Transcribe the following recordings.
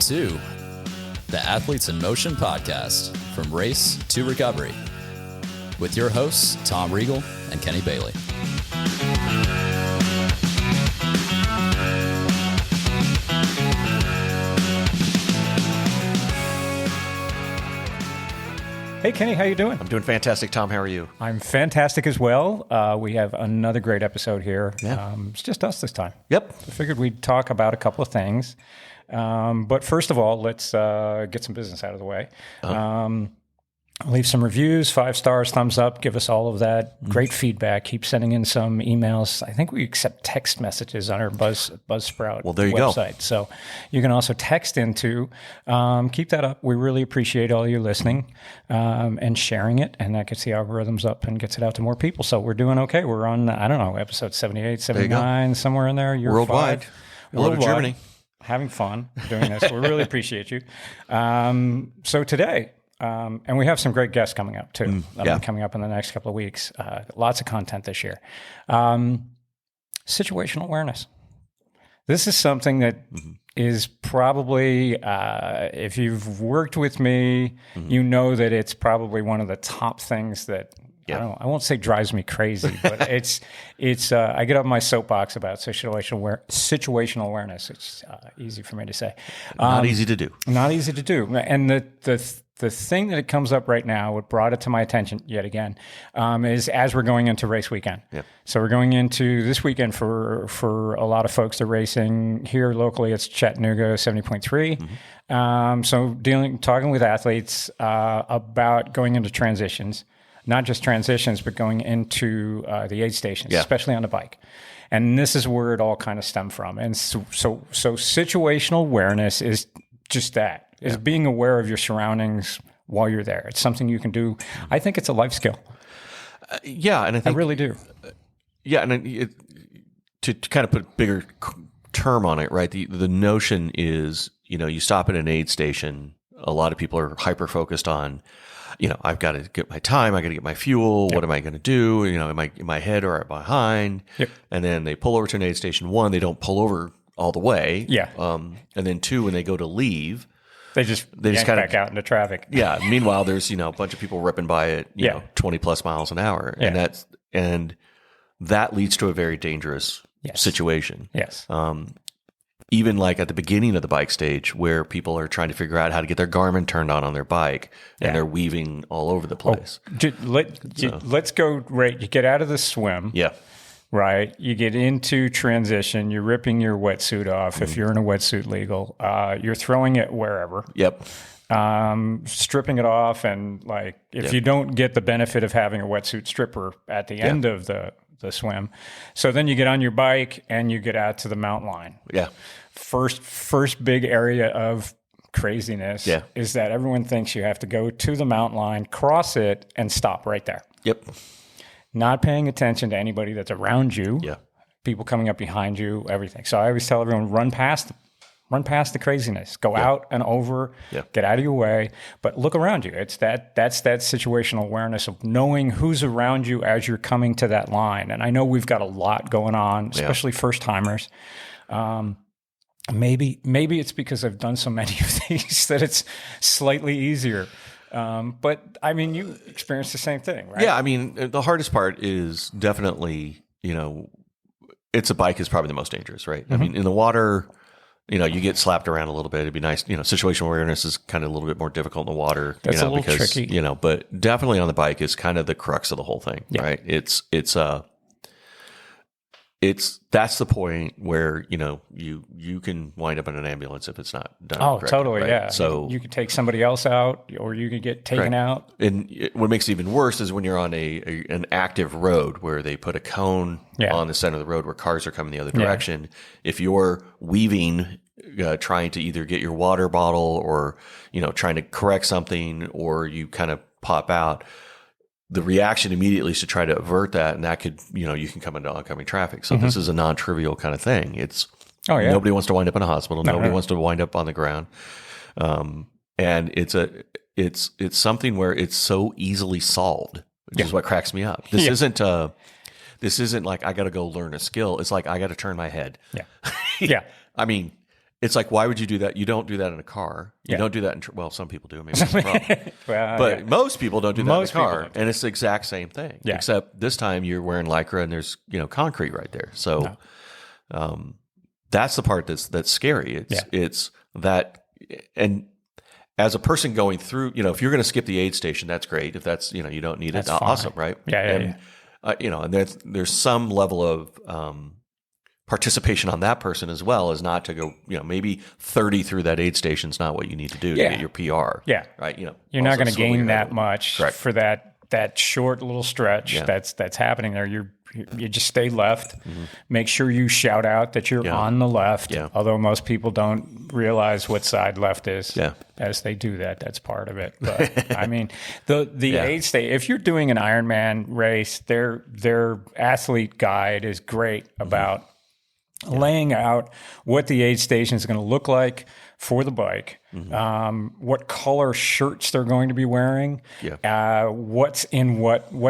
to the Athletes in Motion podcast, From Race to Recovery, with your hosts, Tom Riegel and Kenny Bailey. Hey, Kenny, how you doing? I'm doing fantastic, Tom. How are you? I'm fantastic as well. We have another great episode here. Yeah. It's just us this time. Yep. I figured we'd talk about a couple of things. But first of all, let's get some business out of the way. Leave some reviews, 5 stars, thumbs up, give us all of that. Great feedback. Keep sending in some emails. I think we accept text messages on our Buzzsprout there you website. go. So you can also text into. Keep that up. We really appreciate all you listening and sharing it. And that gets the algorithms up and gets it out to more people. So we're doing okay. We're on, I don't know, episode 78, 79, somewhere in there. Year Worldwide. 5. World of Germany. Having fun doing this. We really appreciate you. So today, and we have some great guests coming up too. Coming up in the next couple of weeks. Lots of content this year. Situational awareness. This is something that is probably, if you've worked with me, you know that it's probably one of the top things that I won't say drives me crazy, but it's. I get up my soapbox about situational awareness. It's easy for me to say. Not easy to do. Not easy to do. And the thing that it comes up right now, what brought it to my attention yet again, is as we're going into race weekend. Yep. So we're going into this weekend for a lot of folks that are racing here locally. It's Chattanooga 70.3. So talking with athletes about going into transitions. Not just transitions, but going into the aid stations, especially on the bike. And this is where it all kind of stemmed from. And so situational awareness is just that, is being aware of your surroundings while you're there. It's something you can do. I think it's a life skill. And I really do. And to kind of put a bigger term on it, right? The notion is, you stop at an aid station. A lot of people are hyper-focused on, I've got to get my time. I got to get my fuel. Yep. What am I going to do? Am I in my head or behind? Yep. And then they pull over to an aid station. 1, they don't pull over all the way. Yeah. And then 2, when they go to leave, they just kind of back out into traffic. Yeah. Meanwhile, there's a bunch of people ripping by at 20 plus miles an hour, and that leads to a very dangerous situation. Yes. Even like at the beginning of the bike stage where people are trying to figure out how to get their Garmin turned on their bike and they're weaving all over the place. Let's go right. You get out of the swim. Yeah. Right. You get into transition. You're ripping your wetsuit off. If you're in a wetsuit legal, you're throwing it wherever. Yep. Stripping it off. And if you don't get the benefit of having a wetsuit stripper at the end of the swim. So then you get on your bike and you get out to the mountain line. Yeah. First big area of craziness is that everyone thinks you have to go to the mountain line, cross it, and stop right there. Yep. Not paying attention to anybody that's around you. Yeah. People coming up behind you, everything. So I always tell everyone, run past the craziness. Go out and over, get out of your way, but look around you. That's that situational awareness of knowing who's around you as you're coming to that line. And I know we've got a lot going on, especially first timers. Maybe it's because I've done so many of these that it's slightly easier. But I mean, you experienced the same thing, right? Yeah. I mean, the hardest part is definitely, it's a bike is probably the most dangerous, right? I mean, in the water, you get slapped around a little bit. It'd be nice. Situational awareness is kind of a little bit more difficult in the water. That's a little tricky. But definitely on the bike is kind of the crux of the whole thing, right? That's the point where, you can wind up in an ambulance if it's not done. Oh, correctly, totally. right? Yeah. So you could take somebody else out or you could get taken out. And what makes it even worse is when you're on an active road where they put a cone on the center of the road where cars are coming the other direction. If you're weaving, trying to either get your water bottle or, trying to correct something, or you kind of pop out, the reaction immediately is to try to avert that, and that could, you can come into oncoming traffic. So this is a non-trivial kind of thing. It's nobody wants to wind up in a hospital. Nobody wants to wind up on the ground. And it's something where it's so easily solved, which is what cracks me up. This isn't like I got to go learn a skill. It's like I got to turn my head. Yeah. I mean, it's like, why would you do that? You don't do that in a car. You don't do that in, some people do. Maybe that's wrong. But most people don't do that in a car. And it's the exact same thing. Yeah. Except this time you're wearing Lycra and there's, concrete right there. So that's the part that's scary. It's that, and as a person going through, if you're going to skip the aid station, that's great. If that's, you don't need it, awesome, right? And there's some level of participation on that person as well, as not to go, maybe 30 through that aid station is not what you need to do to get your PR. Yeah. Right. You're not going to gain that much for that short little stretch that's happening there. You just stay left. Mm-hmm. Make sure you shout out that you're on the left. Yeah. Although most people don't realize what side left is as they do that. That's part of it. But I mean, the aid state, if you're doing an Ironman race, their athlete guide is great about laying out what the aid station is going to look like for the bike, what color shirts they're going to be wearing, what's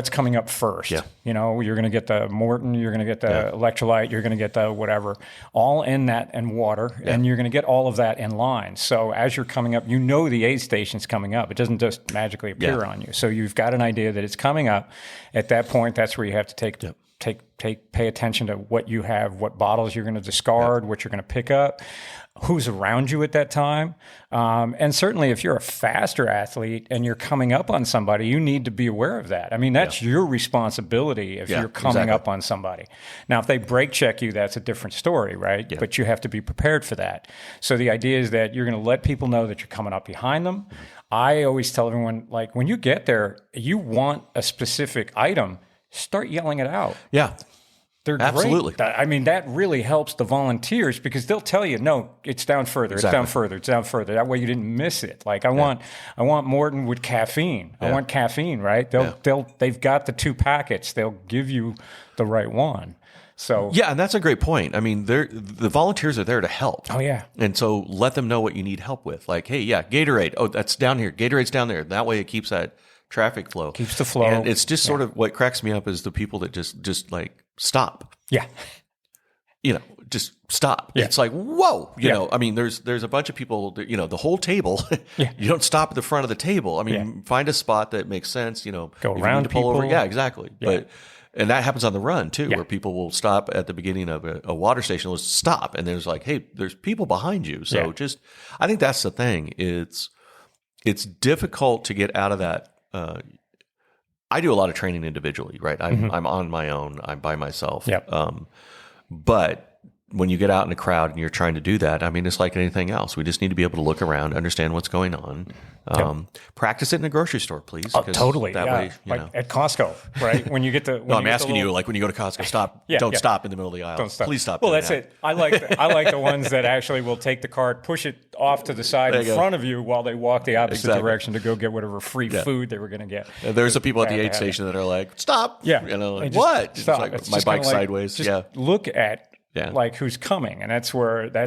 coming up first. Yeah. You're going to get the Morton, you're going to get the electrolyte, you're going to get the whatever, all in that, and water, and you're going to get all of that in line. So as you're coming up, the aid station's coming up. It doesn't just magically appear on you. So you've got an idea that it's coming up. At that point, that's where you have to pay attention to what you have, what bottles you're going to discard, what you're going to pick up, who's around you at that time. And certainly if you're a faster athlete and you're coming up on somebody, you need to be aware of that. I mean, that's your responsibility if you're coming up on somebody. Now, if they brake check you, that's a different story, right? Yeah. But you have to be prepared for that. So the idea is that you're going to let people know that you're coming up behind them. I always tell everyone, like, when you get there, you want a specific item, start yelling it out. Yeah. They're absolutely great. I mean, that really helps the volunteers because they'll tell you, no, it's down further, it's down further, it's down further. That way you didn't miss it. Like I want Morton with caffeine. I want caffeine, right? They've got the 2 packets. They'll give you the right one. So and that's a great point. I mean, the volunteers are there to help. Oh yeah. And so let them know what you need help with. Like, hey, Gatorade. Oh, that's down here. Gatorade's down there. That way it keeps that traffic flow. Keeps the flow. And it's just sort of what cracks me up is the people that just like stop. Yeah. Just stop. Yeah. It's like, whoa, you know, I mean, there's a bunch of people, that, the whole table, you don't stop at the front of the table. I mean, find a spot that makes sense, go around pull over. Yeah, exactly. Yeah. And that happens on the run too, where people will stop at the beginning of a water station. Will stop. And there's like, hey, there's people behind you. So I think that's the thing. It's difficult to get out of that. I do a lot of training individually, right? I'm on my own. I'm by myself. Yep. But when you get out in a crowd and you're trying to do that, I mean, it's like anything else. We just need to be able to look around, understand what's going on. Practice it in a grocery store, please. Totally. That way, at Costco, right? When you get the I'm asking you, like when you go to Costco, stop. Don't stop in the middle of the aisle. Don't stop. Please stop. Well, that's it. I like the ones that actually will take the cart, push it off to the side in front of you while they walk the opposite direction to go get whatever free food they were going to get. There's the people at the aid station that are like, stop. Yeah. Like, what? Stop. It's like my bike sideways. Look at like who's coming, and that's where I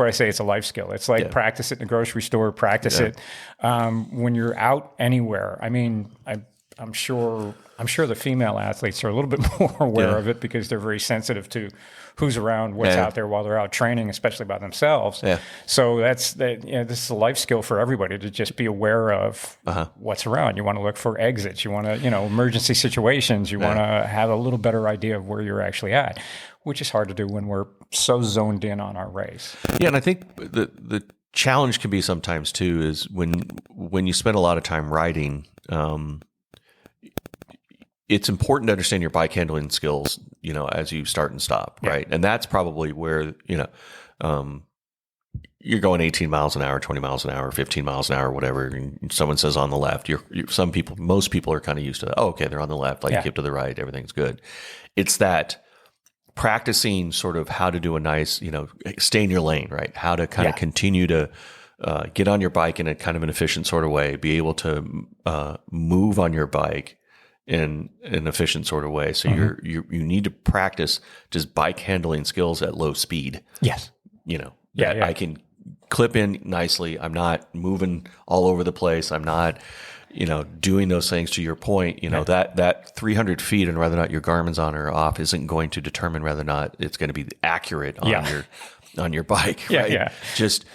say it's a life skill. It's like practice it in the grocery store, practice it when you're out anywhere. I mean, I'm sure the female athletes are a little bit more aware of it because they're very sensitive to who's around, what's out there while they're out training, especially by themselves. Yeah. So this is a life skill for everybody to just be aware of what's around. You want to look for exits. You want to, emergency situations. You want to have a little better idea of where you're actually at, which is hard to do when we're so zoned in on our race. Yeah, and I think the challenge can be sometimes too is when you spend a lot of time riding, it's important to understand your bike handling skills, as you start and stop, right? And that's probably where, you're going 18 miles an hour, 20 miles an hour, 15 miles an hour, whatever. And someone says on the left, most people are kind of used to that. Oh, okay, they're on the left, keep to the right, everything's good. It's that practicing sort of how to do a nice, stay in your lane, right? How to kind of continue to get on your bike in a kind of an efficient sort of way, be able to move on your bike in an efficient sort of way. So you need to practice just bike handling skills at low speed. Yes. I can clip in nicely. I'm not moving all over the place. I'm not, doing those things. To your point, that 300 feet and whether or not your Garmin's on or off isn't going to determine whether or not it's going to be accurate on on your bike, Yeah, right? yeah. Just,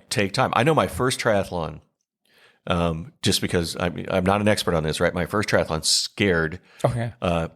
take time. I know my first triathlon, just because I'm not an expert on this, right? My first triathlon scared, Oh, yeah.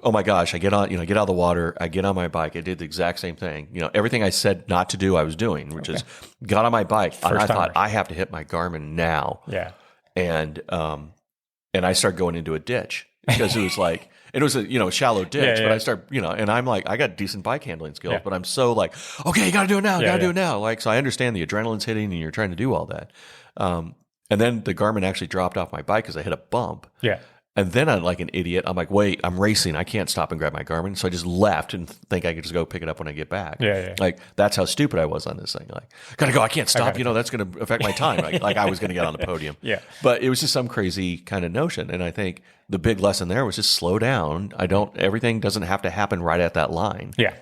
oh my gosh, I get on, get out of the water, I get on my bike, I did the exact same thing. Everything I said not to do, I was doing, which is got on my bike and I thought I have to hit my Garmin now. Yeah. And I started going into a ditch because it was like, it was a, shallow ditch, but I start, and I'm like, I got decent bike handling skills, but I'm so like, okay, you got to do it now, do it now. Like, so I understand the adrenaline's hitting and you're trying to do all that. And then the Garmin actually dropped off my bike because I hit a bump. Yeah. And then I'm like an idiot. I'm like, wait, I'm racing. I can't stop and grab my Garmin. So I just left and think I could just go pick it up when I get back. Yeah. Like, that's how stupid I was on this thing. Like, gotta go. I can't stop. That's going to affect my time. Like I was going to get on the podium. Yeah. But it was just some crazy kind of notion. And I think the big lesson there was just slow down. Everything doesn't have to happen right at that line. Yeah.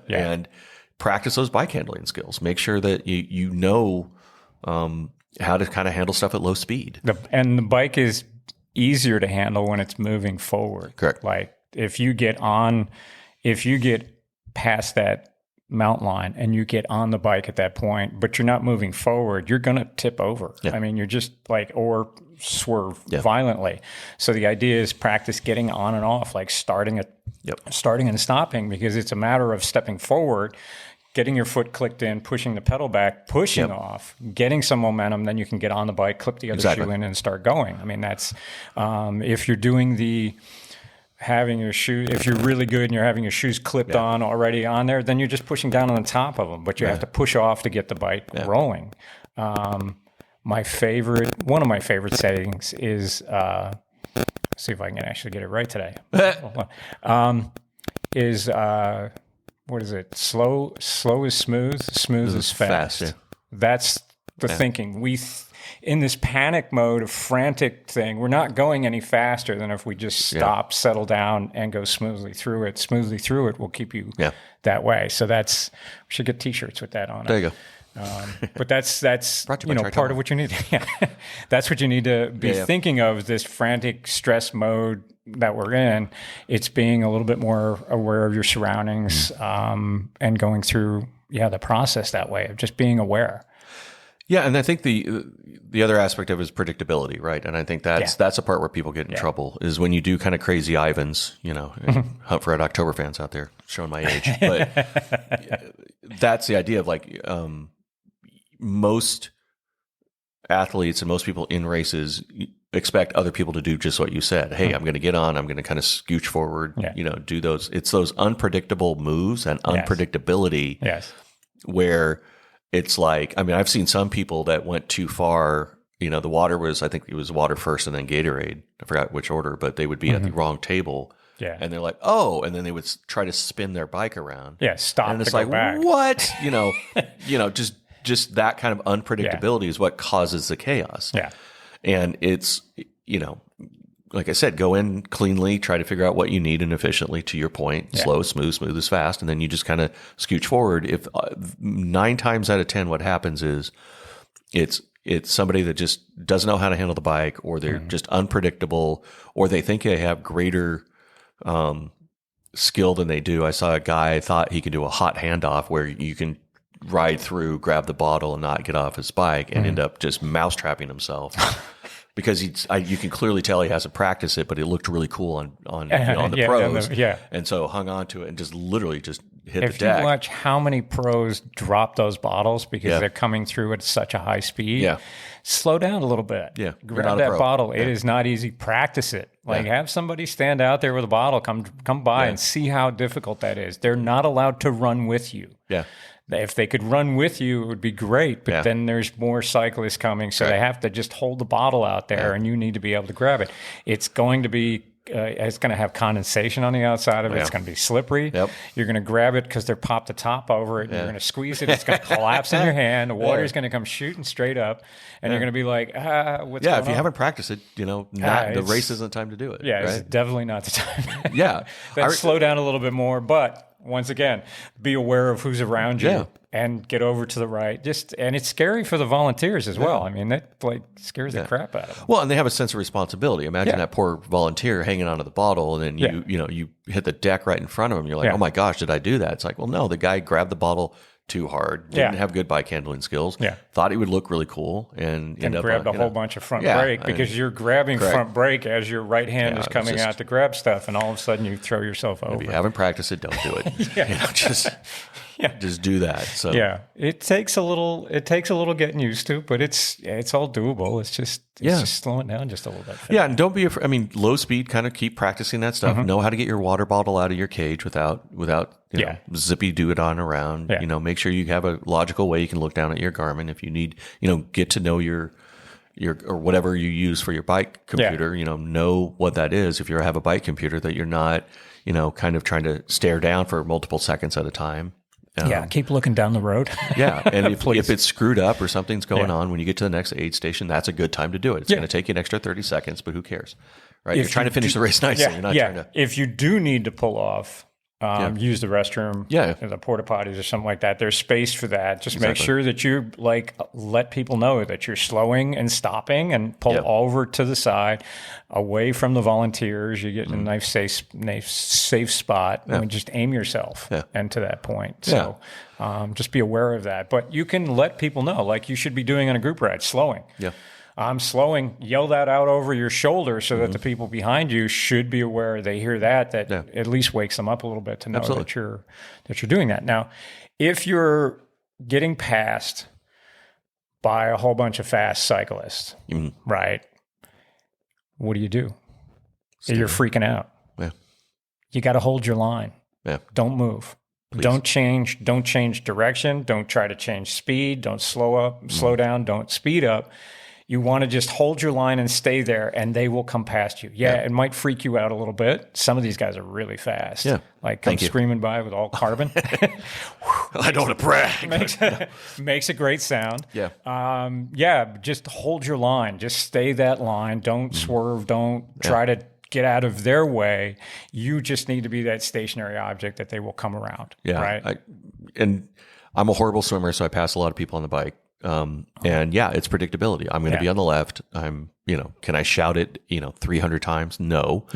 And practice those bike handling skills. Make sure that you know how to kind of handle stuff at low speed. And the bike is easier to handle when it's moving forward. Correct. Like if you get past that mountain line and you get on the bike at that point, but you're not moving forward, you're going to tip over. Yeah. I mean, you're just like, or swerve violently. So the idea is practice getting on and off, like starting and stopping, because it's a matter of stepping forward, getting your foot clicked in, pushing the pedal back, pushing off, getting some momentum, then you can get on the bike, clip the other shoe in and start going. I mean, that's, if you're doing having your shoes, if you're really good and you're having your shoes clipped on already on there, then you're just pushing down on the top of them, but you have to push off to get the bike rolling. One of my favorite settings is, see if I can actually get it right today. What is it? Slow is smooth, smooth is fast. Yeah. That's the thinking. In this panic mode of frantic thing, we're not going any faster than if we just stop, settle down, and go smoothly through it. Smoothly through it will keep you that way. So we should get T-shirts with that on it. There you go. But that's part of what you need. That's what you need to be thinking of, this frantic stress mode that we're in. It's being a little bit more aware of your surroundings and going through the process that way of just being aware. Yeah, and I think the other aspect of it is predictability, right? And I think that's a part where people get in trouble, is when you do kind of crazy Ivans, Hunt for Red October fans out there, showing my age. But that's the idea of like most athletes and most people in races expect other people to do just what you said. Hey, I'm going to get on, I'm going to kind of scooch forward, do those. It's those unpredictable moves and unpredictability where it's like, I mean, I've seen some people that went too far. The water was, I think it was water first and then Gatorade. I forgot which order, but they would be at the wrong table. Yeah. And they're like, oh, and then they would try to spin their bike around. Yeah, stop. And it's like, what? Just that kind of unpredictability is what causes the chaos. Yeah. And it's, like I said, go in cleanly, try to figure out what you need and efficiently, to your point. Slow, smooth is fast. And then you just kind of scooch forward. If 9 times out of 10, what happens is it's somebody that just doesn't know how to handle the bike, or they're just unpredictable, or they think they have greater skill than they do. I saw a guy thought he could do a hot handoff where you can ride through, grab the bottle, and not get off his bike, and end up just mousetrapping himself. Because you can clearly tell he hasn't practiced it, but it looked really cool on the pros. And so hung on to it and just literally just hit the deck. If you watch how many pros drop those bottles because they're coming through at such a high speed, slow down a little bit. Yeah. Grab that bottle. It is not easy. Practice it. Like have somebody stand out there with a bottle, come by and see how difficult that is. They're not allowed to run with you. Yeah. If they could run with you, it would be great. But then there's more cyclists coming, so they have to just hold the bottle out there, and you need to be able to grab it. It's going to be, it's going to have condensation on the outside of it. It's going to be slippery. Yep. You're going to grab it because they're popped the top over it. And you're going to squeeze it. It's going to collapse in your hand. The water's going to come shooting straight up, and you're going to be like, what's going on? If you haven't practiced it, the race isn't the time to do it. Yeah, right? It's definitely not the time. Then slow down a little bit more, but once again, be aware of who's around you and get over to the right. And it's scary for the volunteers as well. I mean, that scares the crap out of them. Well, and they have a sense of responsibility. Imagine that poor volunteer hanging onto the bottle, and then you hit the deck right in front of him. You're like, oh my gosh, did I do that? It's like, well, no, the guy grabbed the bottle, too hard, didn't have good bike handling skills, thought he would look really cool, and grabbed a whole bunch of front brake because you're grabbing front brake as your right hand is coming out to grab stuff, and all of a sudden you throw yourself over. If you haven't practiced it, don't do it. Just do that. So it takes a little getting used to, but it's all doable. It's just slowing down just a little bit. Yeah, and don't be afraid. I mean, low speed, kind of keep practicing that stuff. Know how to get your water bottle out of your cage without you know, zippy do it on around. You know, make sure you have a logical way you can look down at your Garmin. If you need, you know, get to know your or whatever you use for your bike computer, you know what that is. If you have a bike computer, that you're not, you know, kind of trying to stare down for multiple seconds at a time. Keep looking down the road. And if it's screwed up or something's going on when you get to the next aid station, that's a good time to do it. It's going to take you an extra 30 seconds, but who cares, right? You're trying to finish the race nicely. You're not trying to. If you do need to pull off, use the restroom, the porta potties or something like that. There's space for that. Just make sure that you let people know that you're slowing and stopping and pull over to the side, away from the volunteers. You get in a nice safe spot and just aim yourself into that point. So just be aware of that. But you can let people know, like you should be doing on a group ride, slowing. I'm slowing, yell that out over your shoulder so that the people behind you should be aware. They hear that at least wakes them up a little bit to know that you're doing that. Now, if you're getting passed by a whole bunch of fast cyclists, right, what do you do? You're freaking out. You got to hold your line. Don't move. Please. Don't change direction. Don't try to change speed. Don't slow down. Don't speed up. You want to just hold your line and stay there, and they will come past you. It might freak you out a little bit. Some of these guys are really fast. Like come screaming by with all carbon. I don't want to brag. Makes a great sound. Just hold your line. Just stay that line. Don't swerve. Don't try to get out of their way. You just need to be that stationary object that they will come around. Right? And I'm a horrible swimmer, so I pass a lot of people on the bike. And it's predictability. I'm going to be on the left. can I shout it, 300 times? No.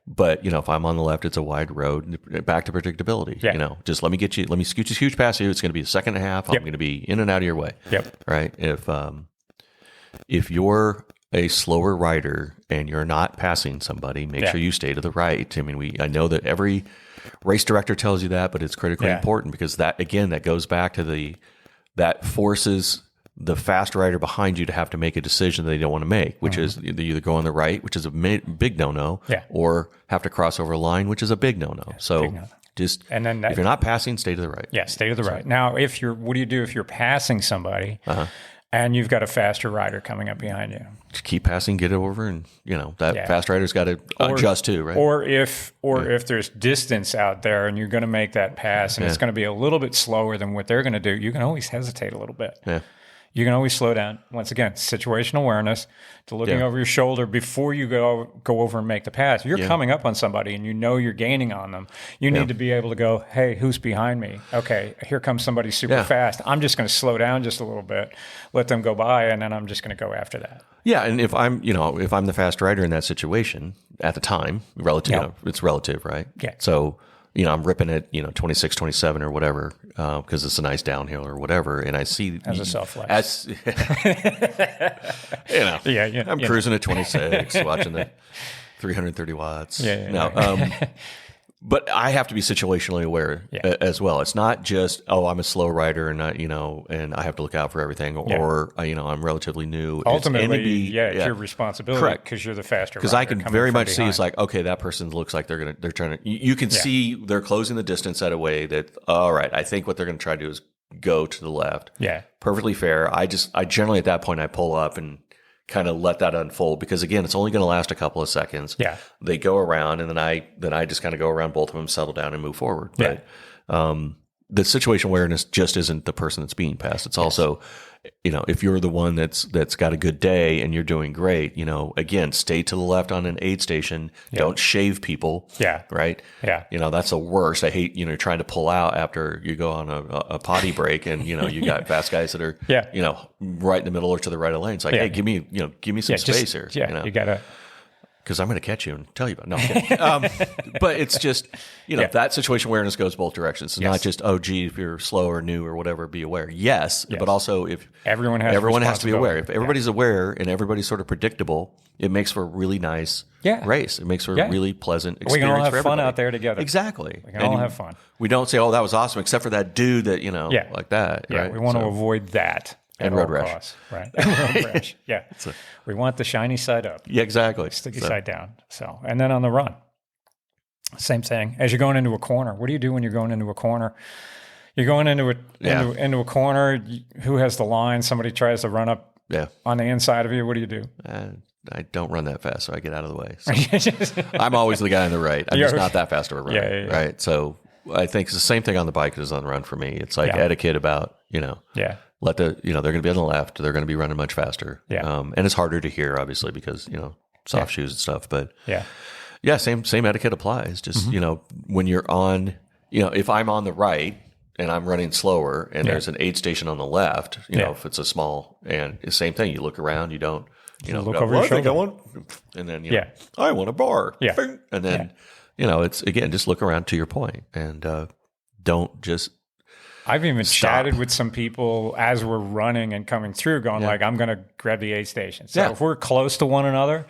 But, if I'm on the left, it's a wide road. Back to predictability. Just let me scooch past you. It's going to be a second and a half. I'm going to be in and out of your way. Right. If you're a slower rider and you're not passing somebody, make sure you stay to the right. I mean, I know that every race director tells you that, but it's critically important because that goes back to that forces the fast rider behind you to have to make a decision that they don't want to make, which is they either go on the right, which is a big no-no, or have to cross over a line, which is a big no-no. So just, and then if you're not passing, stay to the right. Stay to the right. Now, what do you do if you're passing somebody and you've got a faster rider coming up behind you? Just keep passing, get over, and that fast rider's got to adjust too, right? Or if there's distance out there and you're going to make that pass and it's going to be a little bit slower than what they're going to do, you can always hesitate a little bit. You can always slow down. Once again, situational awareness, to looking over your shoulder before you go over and make the pass. You're coming up on somebody and you're gaining on them. You need to be able to go, hey, who's behind me? Okay, here comes somebody super fast. I'm just going to slow down just a little bit, let them go by, and then I'm just going to go after that. Yeah, and if I'm the fast rider in that situation at the time, relative, it's relative, right? So, I'm ripping it, 26, 27 or whatever, because it's a nice downhill or whatever. And I see as a self-flex. I'm cruising at 26, watching the 330 watts. But I have to be situationally aware as well. It's not just, I'm a slow rider and and I have to look out for everything, or I'm relatively new. Ultimately, it's your responsibility because you're the faster rider. Because I can very much see it's like, okay, that person looks like they're trying to. You can see they're closing the distance at a way that, all right, I think what they're going to try to do is go to the left. Perfectly fair. I generally at that point I pull up and kind of let that unfold because again, it's only going to last a couple of seconds. They go around and then I just kind of go around both of them, settle down and move forward. But the situational awareness just isn't the person that's being passed. It's also, if you're the one that's got a good day and you're doing great, again, stay to the left on an aid station. Don't shave people. Right. That's the worst. I hate, trying to pull out after you go on a potty break and, you got fast guys that are, right in the middle or to the right of the lane. It's like, hey, give me some space here. You gotta, because I'm going to catch you and tell you about it. No, I'm kidding. But it's just, that situation awareness goes both directions. It's not just, oh, gee, if you're slow or new or whatever, be aware. Yes. But also if everyone has to be aware. If everybody's aware and everybody's sort of predictable, it makes for a really nice race. It makes for a really pleasant experience. We can all have for everybody. fun out there together. Exactly. We can all have fun. We don't say, oh, that was awesome, except for that dude that, like that. Yeah, right? we want to avoid that. And road rash. Costs, right. Road rash. Yeah. We want the shiny side up. Yeah, exactly. Sticky side down. So, and then on the run, same thing. As you're going into a corner, what do you do when you're going into a corner? You're going into a corner. Who has the line? Somebody tries to run up on the inside of you. What do you do? I don't run that fast, so I get out of the way. So I'm always the guy on the right. I'm just not that fast of a runner, right? So I think it's the same thing on the bike as on the run for me. It's like etiquette about, let they're going to be on the left. They're going to be running much faster. Yeah. And it's harder to hear, obviously, because, soft shoes and stuff. But same etiquette applies. Just, when you're on, if I'm on the right and I'm running slower and there's an aid station on the left, if it's a small, and the same thing, you look around, you don't, look over your shoulder. And then, I want a bar. Yeah. And then, it's, again, just look around to your point and don't just I've even chatted with some people as we're running and coming through going like, I'm going to grab the aid station. So if we're close to one another,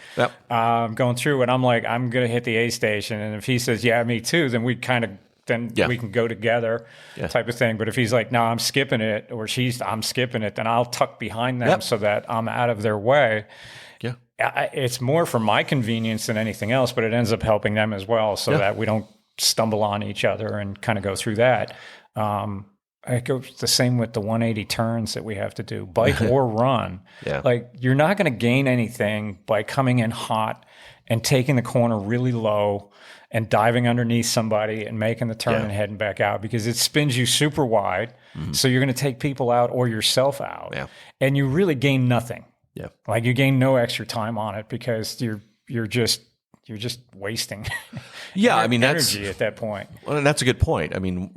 going through and I'm like, I'm going to hit the aid station. And if he says, yeah, me too, then we kind of, we can go together type of thing. But if he's like, no, I'm skipping it, or I'm skipping it, then I'll tuck behind them so that I'm out of their way. Yeah. It's more for my convenience than anything else, but it ends up helping them as well so that we don't stumble on each other and kind of go through that. It goes the same with the 180 turns that we have to do, bike or run. Like you're not going to gain anything by coming in hot and taking the corner really low and diving underneath somebody and making the turn and heading back out, because it spins you super wide. So you're going to take people out or yourself out and you really gain nothing. Like you gain no extra time on it because you're just wasting I mean, energy at that point. Well, and that's a good point. I mean,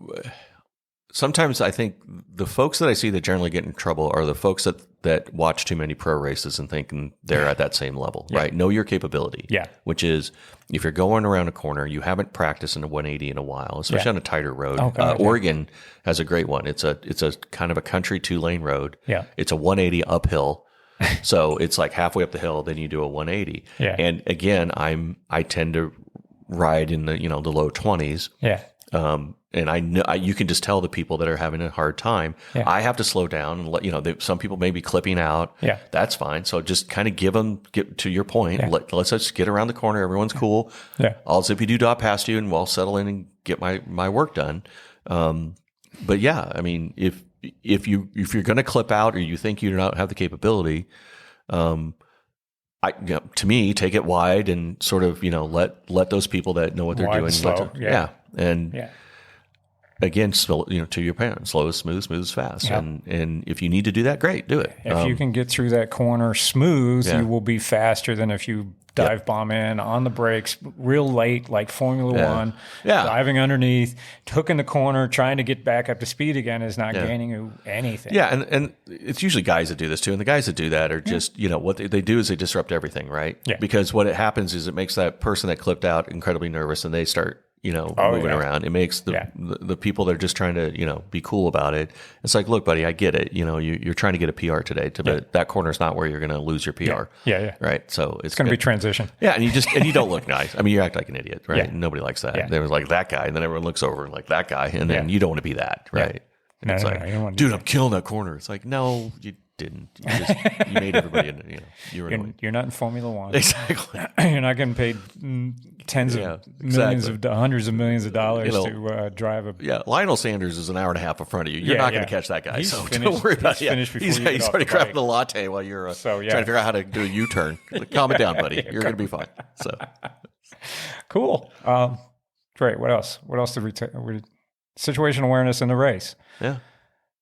sometimes I think the folks that I see that generally get in trouble are the folks that watch too many pro races and thinking they're at that same level, right? Know your capability, which is if you're going around a corner, you haven't practiced in a 180 in a while, especially on a tighter road. Oregon has a great one. It's a kind of a country 2-lane road. It's a 180 uphill. So it's like halfway up the hill, then you do a 180. And again, I tend to ride in the, the low 20s. And I know you can just tell the people that are having a hard time. I have to slow down and let some people may be clipping out. That's fine. So just kind of get to your point. Let's just get around the corner. Everyone's cool. I'll zippy-doo-dah past you and we'll settle in and get my work done. But I mean, if you're going to clip out or you think you do not have the capability, to me, take it wide and sort of let those people that know what they're doing. Slow. Again, to your point, slow is smooth is fast. And if you need to do that, great, do it. If you can get through that corner smooth, you will be faster than if you dive bomb in on the brakes real late, like Formula One, diving underneath, hooking the corner, trying to get back up to speed again is not gaining you anything. And it's usually guys that do this too. And the guys that do that are just, what they do is they disrupt everything, right? Because what it happens is it makes that person that clipped out incredibly nervous and they start moving around. It makes the people that are just trying to, be cool about it. It's like, look, buddy, I get it. You're trying to get a PR today, but that corner is not where you're going to lose your PR. Right. So it's going to be transition. And you don't look nice. I mean, you act like an idiot, right? Nobody likes that. There was like that guy, and then everyone looks over and like that guy, and then you don't want to be that, right? No, it's no, like, no, you don't want to dude, I'm killing that corner. It's like, no, you didn't. You made everybody, you were annoying. You're not in Formula One. Exactly. You're not getting paid tens of millions of hundreds of millions of dollars to drive a. Lionel Sanders is an hour and a half in front of you. You're not going to catch that guy. So don't worry about it. He's already grabbing a latte while you're trying to figure out how to do a U-turn. Calm it down, buddy. You're going to be fine. So cool. Great. What else? What else did we take? Situational awareness in the race. Yeah.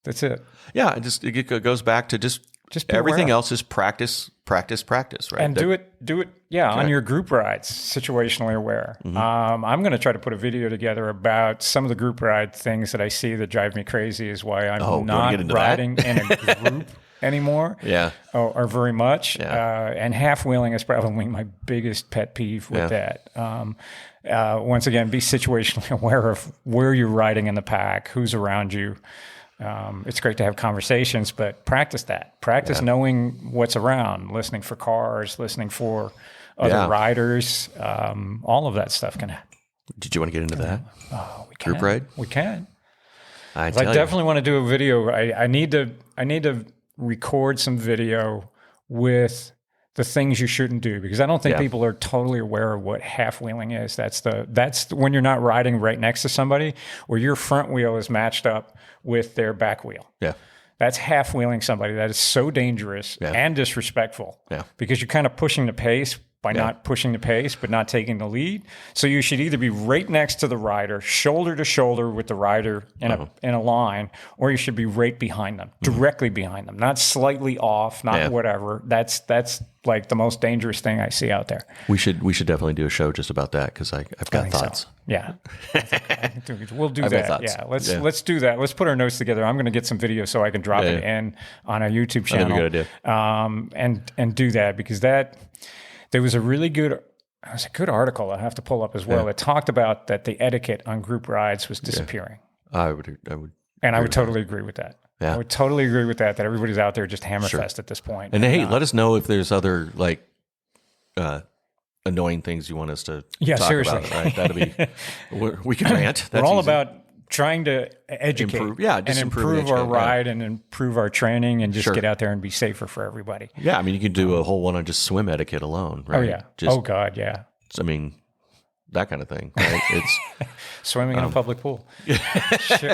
That's it. Yeah, it goes back to just everything else is practice, right? And do it. On your group rides, situationally aware. Mm-hmm. I'm going to try to put a video together about some of the group ride things that I see that drive me crazy. Is why I'm not riding in a group anymore. Yeah. Or very much. Yeah. And half wheeling is probably my biggest pet peeve with that. Once again, be situationally aware of where you're riding in the pack, who's around you. It's great to have conversations, but practice that. Practice knowing what's around, listening for cars, listening for other riders. All of that stuff can happen. Did you want to get into that? Oh, we can. Group ride? We can. I definitely want to do a video. I need to record some video with the things you shouldn't do, because I don't think people are totally aware of what half wheeling is. That's when you're not riding right next to somebody, or your front wheel is matched up with their back wheel. Yeah. That's half wheeling somebody. That is so dangerous and disrespectful, because you're kind of pushing the pace by not pushing the pace, but not taking the lead. So you should either be right next to the rider, shoulder to shoulder with the rider in a line, or you should be right behind them, directly behind them, not slightly off, not whatever. That's like the most dangerous thing I see out there. We should definitely do a show just about that, because I've got thoughts. So. Yeah, we'll do that. Yeah, let's do that. Let's put our notes together. I'm going to get some video so I can drop it in on our YouTube channel. That'd be a good idea. And do that, because there was a really good article I have to pull up as well. It talked about that the etiquette on group rides was disappearing. I would totally agree with that. Yeah. I would totally agree with that everybody's out there just hammerfest at this point. And hey, let us know if there's other annoying things you want us to talk seriously. about. Right? That'd be, we can rant. We're all about trying to educate and improve our ride and improve our training and just get out there and be safer for everybody. Yeah, I mean, you could do a whole one on just swim etiquette alone, right? Oh, yeah. Just, God, yeah. I mean, that kind of thing, right? It's swimming in a public pool.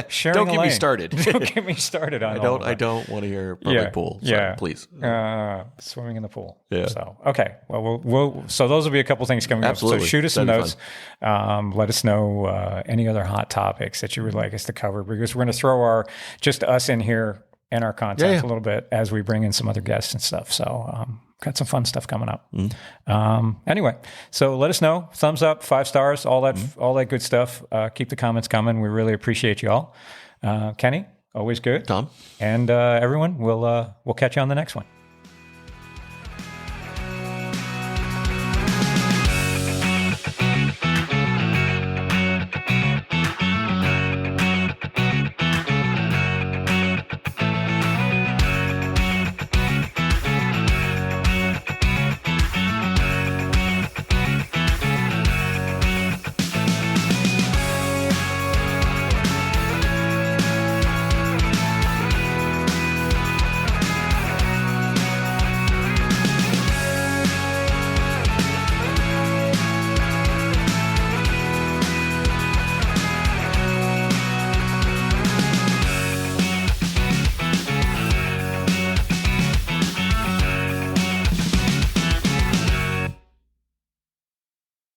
Sharing don't get me started. Don't get me started on I don't want to hear public pool. So please. Swimming in the pool. Yeah. So well, so those will be a couple things coming up. So shoot us some notes. Let us know any other hot topics that you would like us to cover, because we're going to throw just us in here and our content a little bit as we bring in some other guests and stuff. So got some fun stuff coming up. Anyway, so let us know. Thumbs up, 5 stars, all that good stuff. Keep the comments coming. We really appreciate you all. Kenny, always good. Tom. And everyone, we'll catch you on the next one.